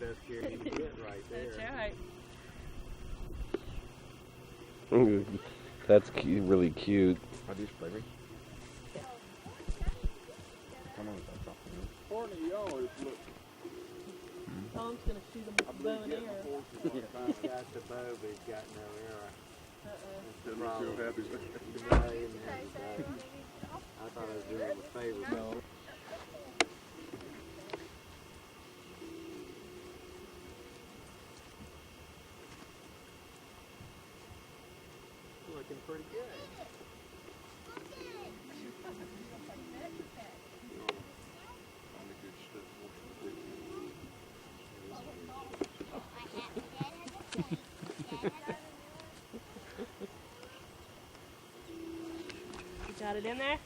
best care you can get right there. That's right. That's cute, really cute. Are these flavored? Come on, that's off the roof. Part of yours look. Tom's gonna shoot him with a bow and arrow. He's got the bow, but he's got no arrow. Doesn't look so happy. No, he didn't have his bow. I thought I was doing him a favor, though. Looking pretty good. You got it in there?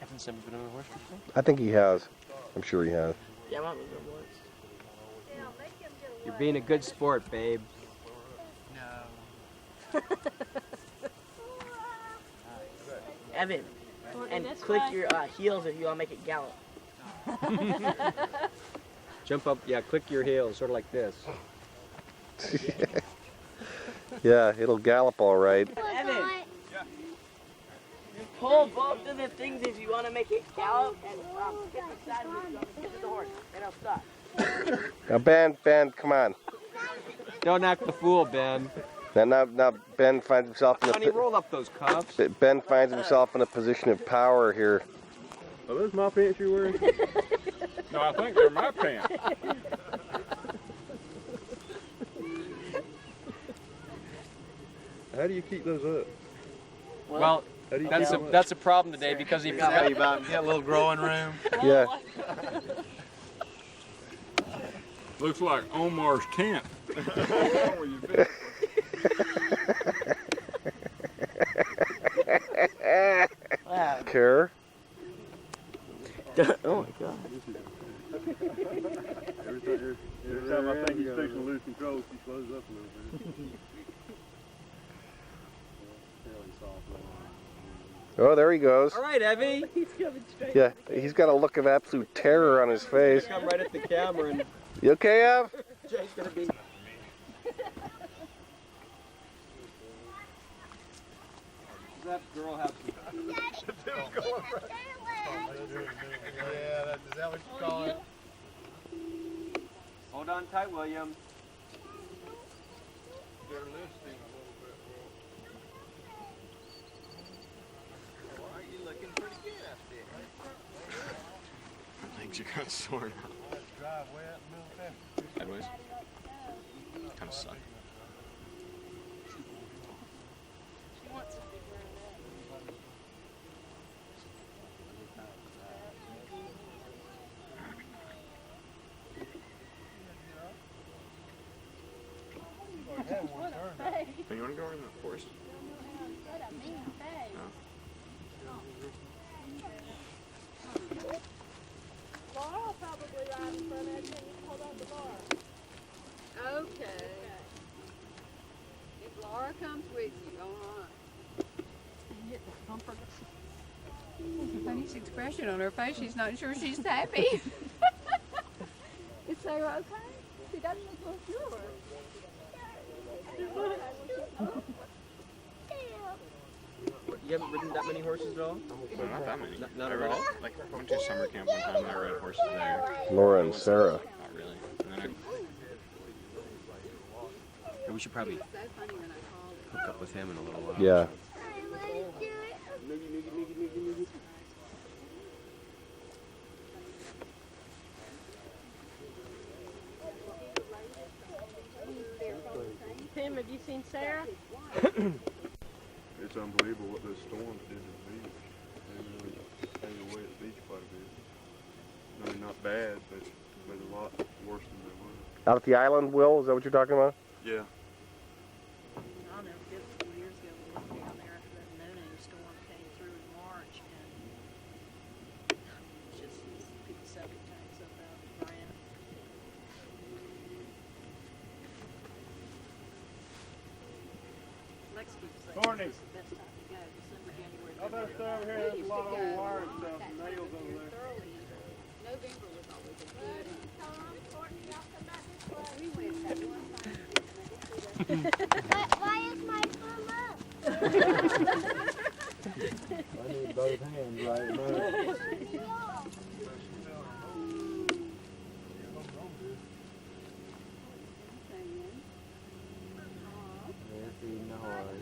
Haven't Simba been on a horse before? I think he has. I'm sure he has. Yeah, Mom was on once. You're being a good sport, babe. No. Evan, and this click way? your heels if you want to make it gallop. Jump up, yeah, click your heels, sort of like this. Yeah, it'll gallop all right. Evan, pull both of the things if you want to make it gallop, and get the side of it so get to the horse, and I'll stop. Now, Ben, come on. Don't act the fool, Ben. Now, Ben finds himself in Honey, roll up those cuffs. Ben finds himself in a position of power here. Are those my pants you're wearing? No, I think they're my pants. How do you keep those up? Well, How do you that's a problem today because he forgot about a little growing room. Yeah. Looks like Omar's tent. Wow. Care? Oh my God. Every time I think he's fixing to lose control, she slows up a little bit. Oh, there he goes. All right, Evie. He's coming straight. Yeah, he's got a look of absolute terror on his face. Come right at the camera and You okay, Ev? Jay's gonna be. That girl have some. Yeah, is that what you call it? Hold on tight, William. They're listening a little bit. Well, you looking pretty good out there. Legs are kind of sore now. Sideways. Kind of suck. She wants to be grown up. You want to go in the forest? Laura will probably ride in front of you and you can hold on to Laura. Okay. If Laura comes with you, all right. There's a funny expression on her face. She's not sure she's happy. Is Sarah okay? She doesn't look so sure. You haven't ridden that many horses at all? No, not that many. Not I at rode all? Like, I went to summer camp one time and I rode horses there. Laura and Sarah. Not really. And then We should probably hook up with him in a little while. Yeah. Tim, have you seen Sarah? It's unbelievable what those storms did to the beach. They really ate away at the beach quite a bit. I mean, not bad, but a lot worse than they were. Out at the island, Will? Is that what you're talking about? Yeah. I'll never forget a few years ago we went down there after that Nene storm came through in March, and it's just people septic tanks up out of Brianna. Lex keeps saying Morning. it's the best time to go, December, January. How about stay over here? There's a lot of old wire and stuff, and nails over there. November was always a good we went that one time. But why is my thumb up? I need both hands right now. Yes, eating the hard.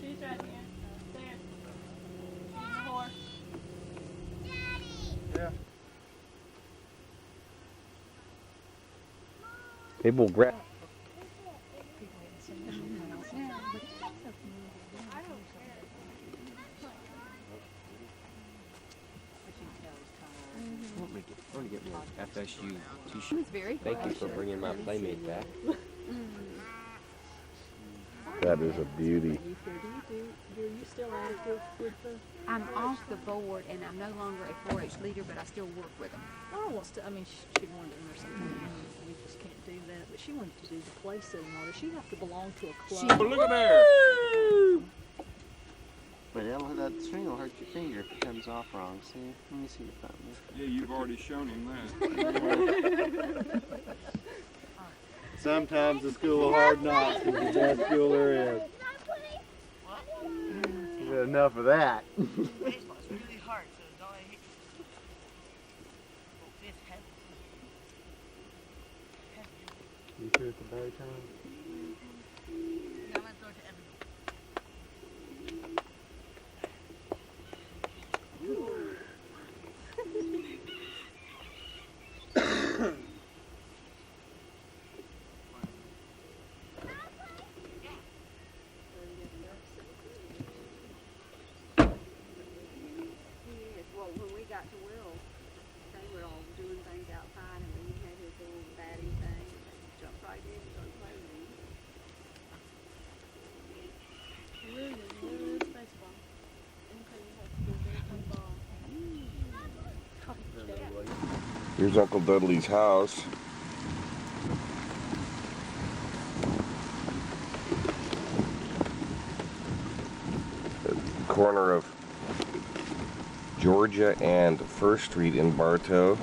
She's right here. There. Yeah. Maybe we'll grab. I want to get more FSU t-shirts. It's very Thank you for bringing my Playmate back. That is a beauty. Are you still active with the? I'm off the board and I'm no longer a 4-H leader, but I still work with them. Laura wants to, I mean, she wanted to enter something, we just can't do that, but she wanted to do the play setting order. She'd have to belong to a club. Look at there! But that string will hurt your finger if it comes off wrong. See? Let me see the thumb. Yeah, you've already shown him that. Sometimes the school of hard knocks is the best school there is. You got enough of that. Baseball's really hard, so don't I hit this heavy. You sure it's a better time? Yeah, I'm gonna throw it to Evan. Well, when we got to Will, they were all doing things outside, and then he had his little batting thing, and they jumped right in and started playing with him. Really, loves baseball. Okay, you have to go there and play ball. Here's Uncle Dudley's house. The corner of Georgia and 1st Street in Bartow.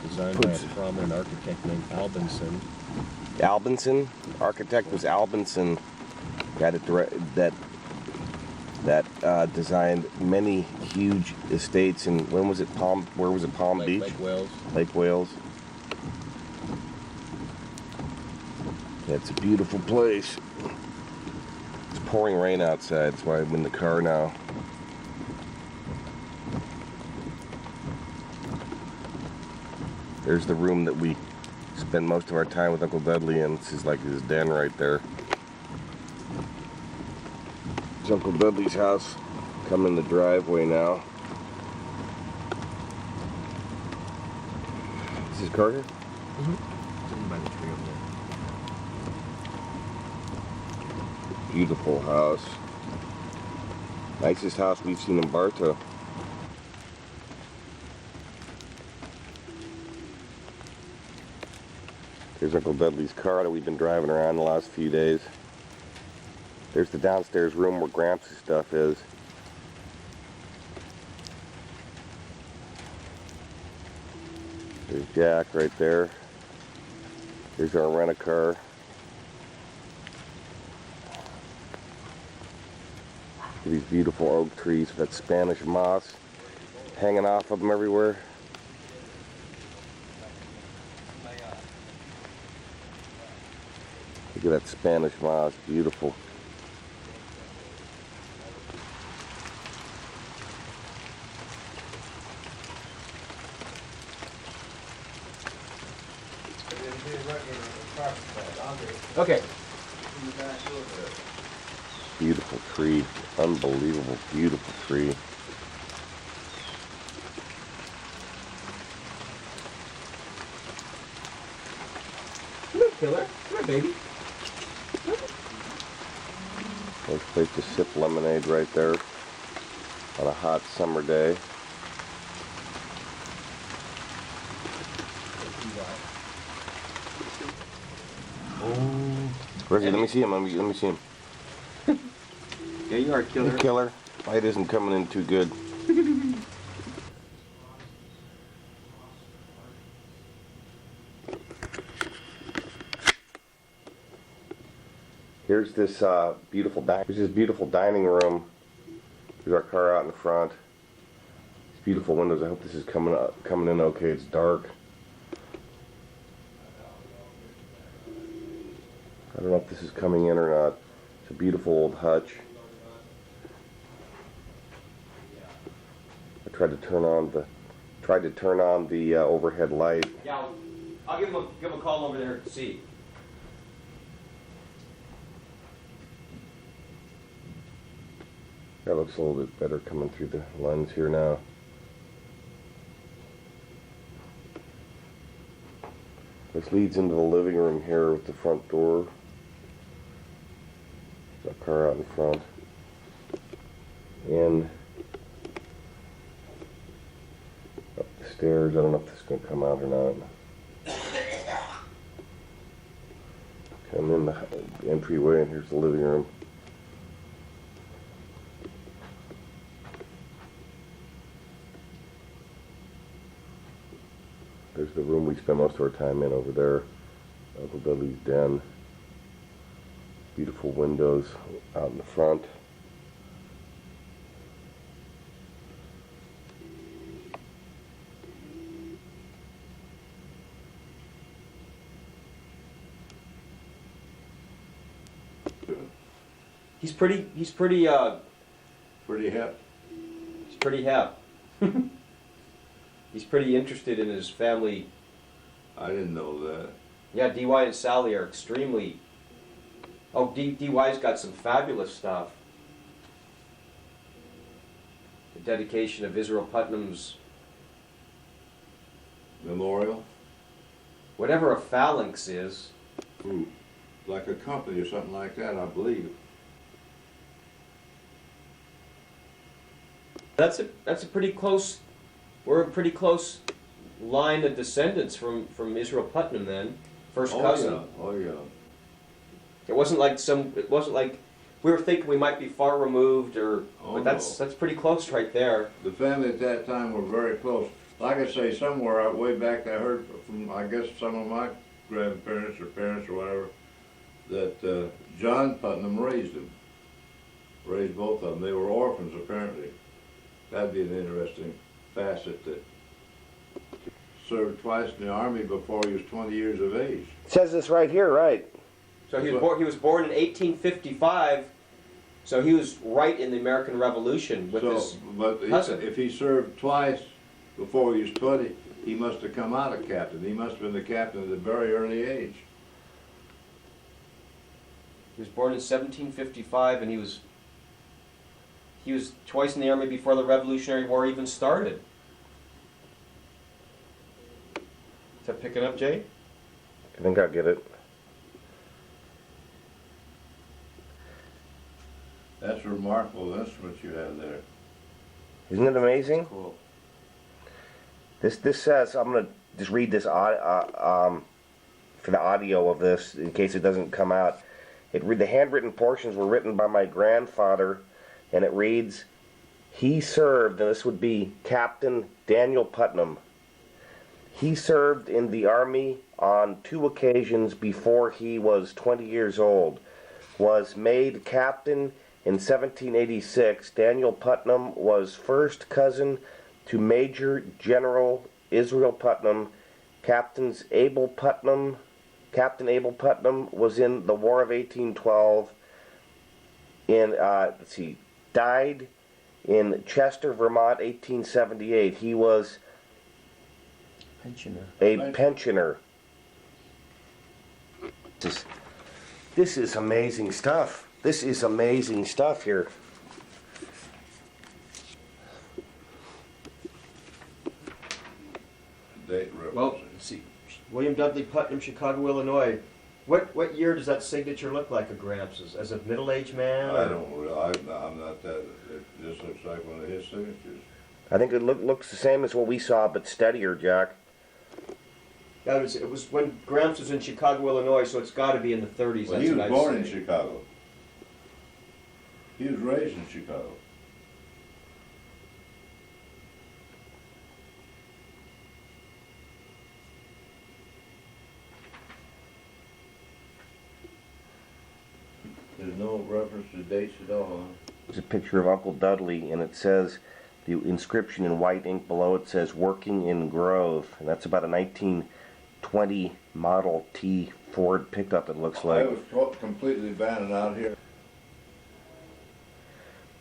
Designed by a prominent architect named Albinson. Albinson, architect was Albinson. That designed many huge estates in, where was it, Palm Beach? Lake Wales. Lake Wales. Yeah, it's a beautiful place. It's pouring rain outside, that's why I'm in the car now. There's the room that we spend most of our time with Uncle Dudley in. This is like his den right there. It's Uncle Dudley's house. Come in the driveway now. This is Carter? Sitting by the tree over there. Beautiful house. Nicest house we've seen in Bartow. Here's Uncle Dudley's car that we've been driving around the last few days. There's the downstairs room where Gramps' stuff is. There's Jack right there. Here's our rent-a-car. These beautiful oak trees with that Spanish moss hanging off of them everywhere. Look at that Spanish moss, beautiful. Okay. Beautiful tree, unbelievable, beautiful tree. Come here, killer. Come here, baby. Nice place to sip lemonade right there on a hot summer day. Oh, Where's he? Let me see him. Let me see him. Yeah, you are a killer. Killer. Light isn't coming in too good. Here's this beautiful dining room. There's our car out in front. These beautiful windows. I hope this is coming in okay. It's dark. I don't know if this is coming in or not. It's a beautiful old hutch. I tried to turn on the overhead light. Yeah, I'll give him a call over there to see. That looks a little bit better coming through the lens here now. This leads into the living room here with the front door. There's a car out in front. And up the stairs. I don't know if this is going to come out or not. Come in the entryway, and here's the living room. There's the room we spend most of our time in over there, Uncle Dudley's den. Beautiful windows out in the front. He's pretty Pretty hip. he's pretty hep. He's pretty interested in his family. I didn't know that. Yeah, DY and Sally are extremely. Oh, DY's got some fabulous stuff. The dedication of Israel Putnam's Memorial? whatever a phalanx is. Ooh, like a company or something like that, I believe. That's a pretty close. We're a pretty close line of descendants from Israel Putnam then, first cousin. Oh yeah. It wasn't like we were thinking we might be far removed, or Oh, but that's pretty close right there. The family at that time were very close. Like I say, somewhere out way back, I heard from, I guess, some of my grandparents or parents or whatever, that John Putnam raised them. Raised both of them. They were orphans, apparently. That'd be an interesting facet, that served twice in the Army before he was 20 years of age. It says this right here, right? So he was born in 1855. So he was right in the American Revolution with his cousin. If he served twice before he was 20, he must have come out a captain. He must have been the captain at a very early age. He was born in 1755, and he was twice in the Army before the Revolutionary War even started. Is that picking up, Jay? I think I get it. That's a remarkable instrument you have there. Isn't it amazing? Cool. This says, I'm going to just read this for the audio of this in case it doesn't come out. The handwritten portions were written by my grandfather, and it reads, he served, and this would be Captain Daniel Putnam. He served in the Army on 2 occasions before he was 20 years old. Was made captain in 1786. Daniel Putnam was first cousin to Major General Israel Putnam. Captain Abel Putnam was in the War of 1812. Died in Chester, Vermont, 1878. He was a pensioner. This is amazing stuff. This is amazing stuff here. Well, let's see. William Dudley Putnam, Chicago, Illinois. What year does that signature look like of Gramps? As a middle-aged man? I don't really, I'm not that, it just looks like one of his signatures. I think it looks the same as what we saw, but steadier, Jack. It was when Gramps was in Chicago, Illinois, so it's got to be in the 30s. Well, that's he was what I'd born in say. Chicago. He was raised in Chicago. There's no reference to dates at all, huh? There's a picture of Uncle Dudley, and it says, the inscription in white ink below it says, "Working in Grove," and that's about a 1920 Model T Ford pickup, it looks I like. was completely abandoned out here.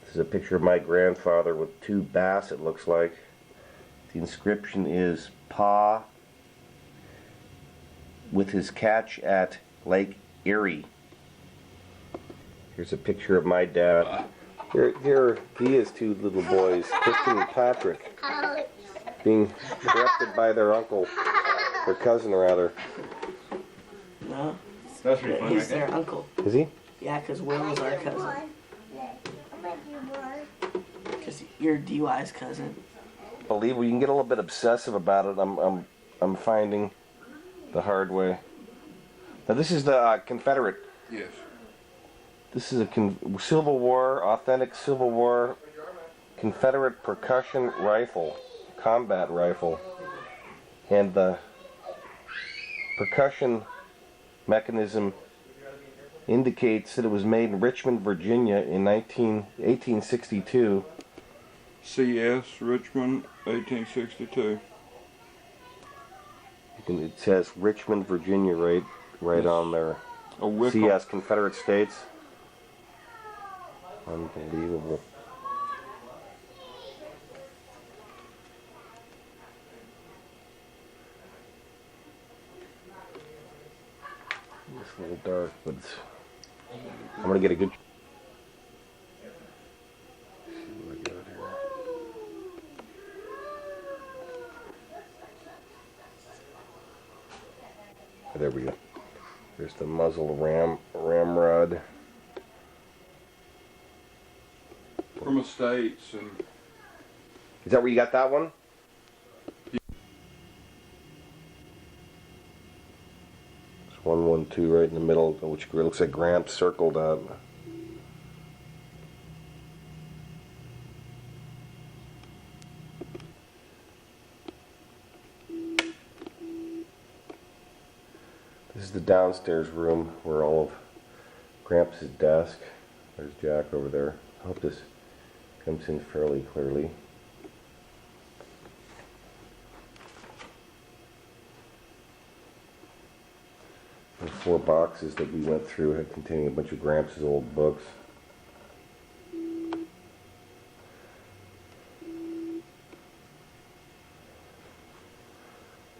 This is a picture of my grandfather with 2 bass, it looks like. The inscription is, "Pa with his catch at Lake Erie." Here's a picture of my dad. Here he is, 2 little boys, Kristen and Patrick, being directed by their uncle, their cousin rather. No, That's pretty funny. he's their uncle. Is he? Yeah, because Will is our cousin. Because you're DY's cousin. Believe we can get a little bit obsessive about it. I'm finding the hard way. Now this is the Confederate. Yes. This is a Civil War, authentic Civil War Confederate percussion rifle, combat rifle. And the percussion mechanism indicates that it was made in Richmond, Virginia in 1862. CS, Richmond, 1862. It says Richmond, Virginia right on there. A Wickham. CS, Confederate States. Unbelievable. It's a little dark, but I'm gonna get a good. There we go. There's the muzzle ramrod. From Estates and Is that where you got that one? There's 112 right in the middle, which looks like Gramps circled out. This is the downstairs room where all of Gramps' desk. There's Jack over there. I hope this comes in fairly clearly. The 4 boxes that we went through had containing a bunch of Gramps' old books.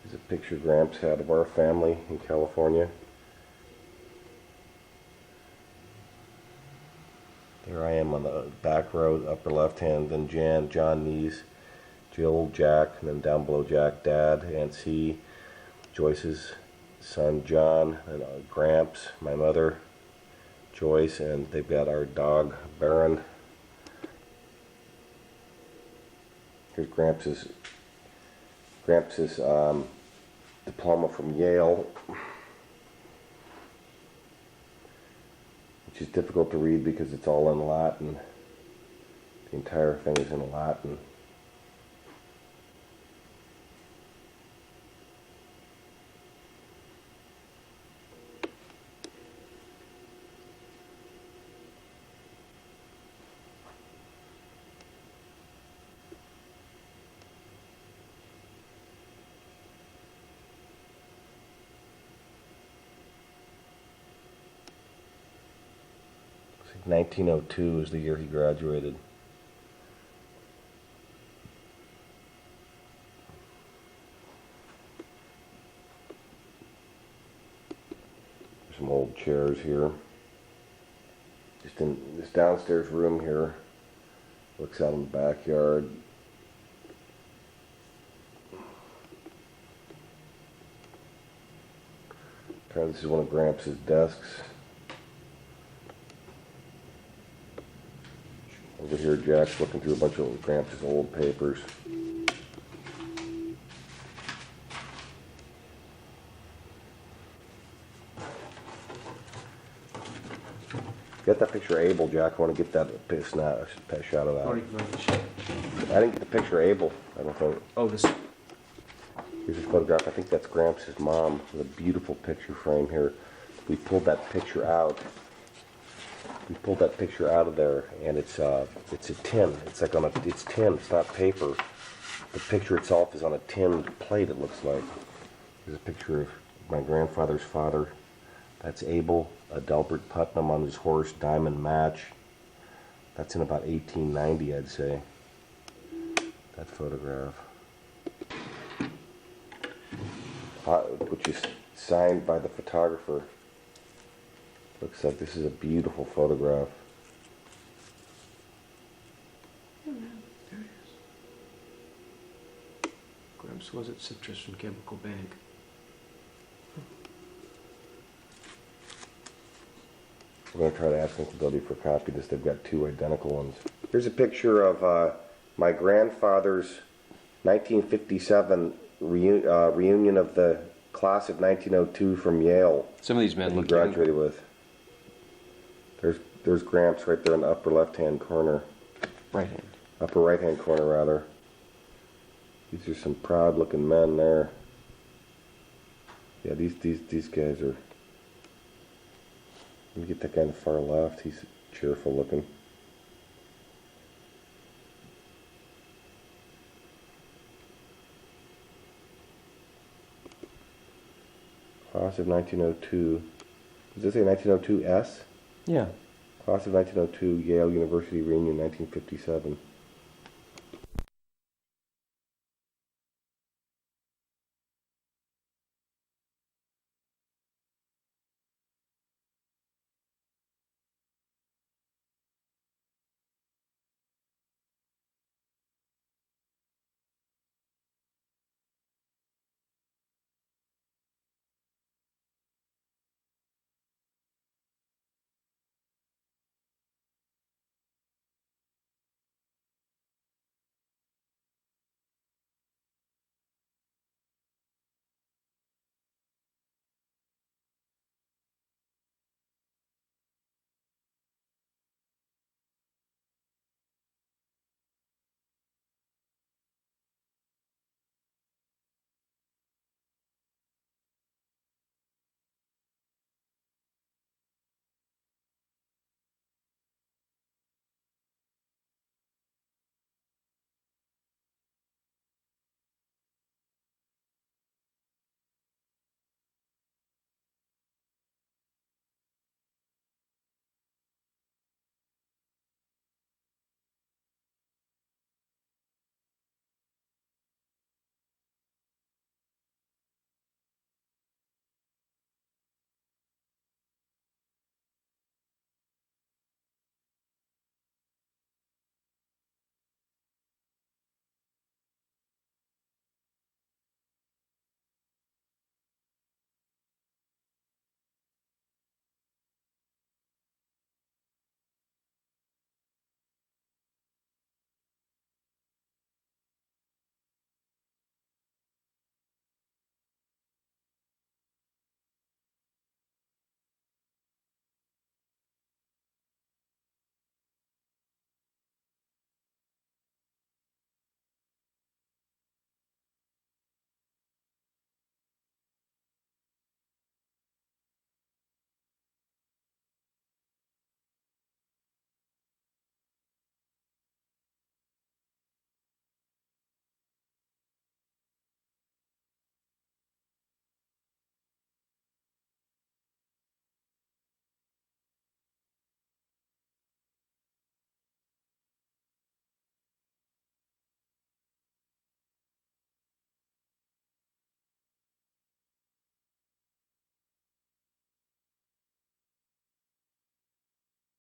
There's a picture Gramps had of our family in California. Here I am on the back row, upper left hand, then Jan, John Nees, Jill, Jack, and then down below Jack, Dad, Aunt C, Joyce's son John, and Gramps, my mother, Joyce, and they've got our dog Baron. Here's Gramps' diploma from Yale, which is difficult to read because it's all in Latin. The entire thing is in Latin. I think 1902 is the year he graduated. There's some old chairs here. Just in this downstairs room here, looks out in the backyard. This is one of Gramps' desks. Over here, Jack's looking through a bunch of Gramps' old papers. Get that picture of Abel, Jack. I want to get that pet shot of Or that. you can look at the- I didn't get the picture of Abel. I don't think. Oh, this. Here's a photograph. I think that's Gramps' mom. With a beautiful picture frame here. We pulled that picture out. We pulled that picture out of there, and it's a tin. It's like it's tin. It's not paper. The picture itself is on a tin plate. It looks like. Here's a picture of my grandfather's father. That's Abel, Delbert Putnam on his horse, Diamond Match. That's in about 1890, I'd say. That photograph. Which is signed by the photographer. Looks like this is a beautiful photograph. There it is. Gramps was at Citrus and Chemical Bank. We're going to try to ask Uncle Dudley for a copy of this. They've got two identical ones. Here's a picture of my grandfather's 1957 reunion of the class of 1902 from Yale. Some of these men that he look graduated with. There's Gramps right there in the upper left-hand corner. right hand. Upper right-hand corner, rather. These are some proud-looking men there. Yeah, these guys are... Let me get that guy on the far left. He's cheerful looking. Class of 1902. Does it say 1902 S? Yeah. Class of 1902, Yale University reunion, 1957.